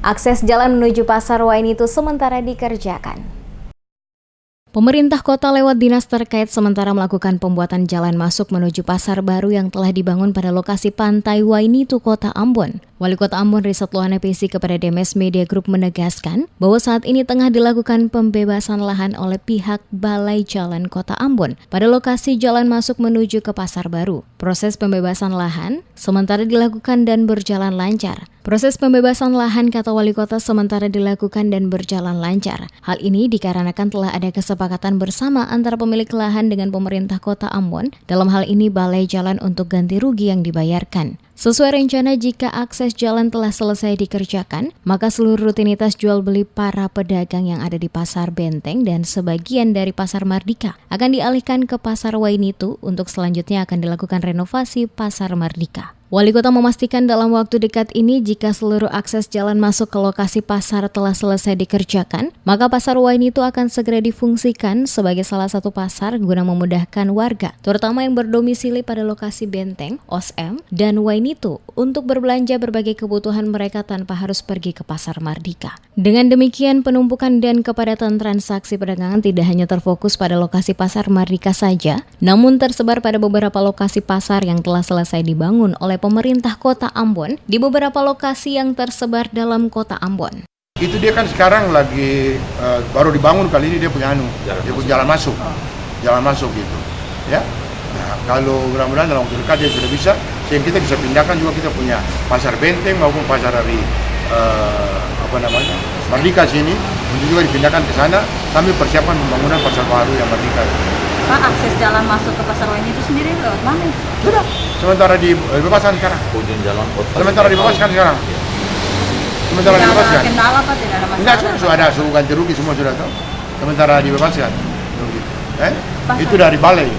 Akses jalan menuju Pasar Wainito sementara dikerjakan. Pemerintah kota lewat dinas terkait sementara melakukan pembuatan jalan masuk menuju pasar baru yang telah dibangun pada lokasi pantai Wainito, Kota Ambon. Wali Kota Ambon Risat Lohana PC kepada DMS Media Group menegaskan bahwa saat ini tengah dilakukan pembebasan lahan oleh pihak Balai Jalan Kota Ambon pada lokasi jalan masuk menuju ke pasar baru. Proses pembebasan lahan sementara dilakukan dan berjalan lancar. Proses pembebasan lahan, kata Wali Kota, sementara dilakukan dan berjalan lancar. Hal ini dikarenakan telah ada kesepakatan bersama antara pemilik lahan dengan pemerintah Kota Ambon, dalam hal ini Balai Jalan untuk ganti rugi yang dibayarkan. Sesuai rencana, jika akses jalan telah selesai dikerjakan, maka seluruh rutinitas jual beli para pedagang yang ada di Pasar Benteng dan sebagian dari Pasar Mardika akan dialihkan ke Pasar Wainito untuk selanjutnya akan dilakukan renovasi Pasar Mardika. Wali Kota memastikan dalam waktu dekat ini jika seluruh akses jalan masuk ke lokasi pasar telah selesai dikerjakan, maka Pasar Wainito akan segera difungsikan sebagai salah satu pasar guna memudahkan warga, terutama yang berdomisili pada lokasi Benteng, OSM, dan Wainito untuk berbelanja berbagai kebutuhan mereka tanpa harus pergi ke Pasar Mardika. Dengan demikian, penumpukan dan kepadatan transaksi perdagangan tidak hanya terfokus pada lokasi Pasar Mardika saja, namun tersebar pada beberapa lokasi pasar yang telah selesai dibangun oleh pemerintah Kota Ambon di beberapa lokasi yang tersebar dalam Kota Ambon. Itu dia kan sekarang lagi baru dibangun kali ini dia punya jalan masuk gitu, ya. Nah, kalau mudah-mudahan dalam waktu dekat dia sudah bisa, sehingga kita bisa pindahkan juga kita punya Pasar Benteng maupun pasar dari Mardika sini, untuk juga dipindahkan ke sana sambil persiapan pembangunan pasar baru yang Mardika. Pak, akses jalan masuk ke Pasar Wainito itu sendiri lewat mana? Sudah, sementara dibebaskan sekarang. Ujung jalan kota. Sementara dibebaskan sekarang. Sementara tidak dibebaskan. ada kendala Pak, tidak ada masalah. Enggak, sudah ada suhu ganti rugi semua sudah tahu. Sementara dibebaskan. Itu dari balai.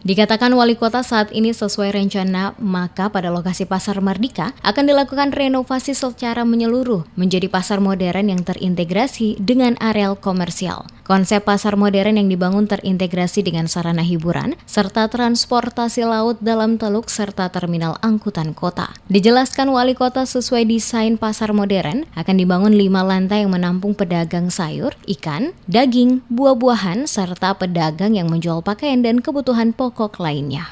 Dikatakan Wali Kota saat ini sesuai rencana, maka pada lokasi Pasar Mardika akan dilakukan renovasi secara menyeluruh menjadi pasar modern yang terintegrasi dengan areal komersial. Konsep pasar modern yang dibangun terintegrasi dengan sarana hiburan serta transportasi laut dalam teluk serta terminal angkutan kota. Dijelaskan Wali Kota sesuai desain pasar modern akan dibangun 5 lantai yang menampung pedagang sayur, ikan, daging, buah-buahan serta pedagang yang menjual pakaian dan kebutuhan pokok lainnya.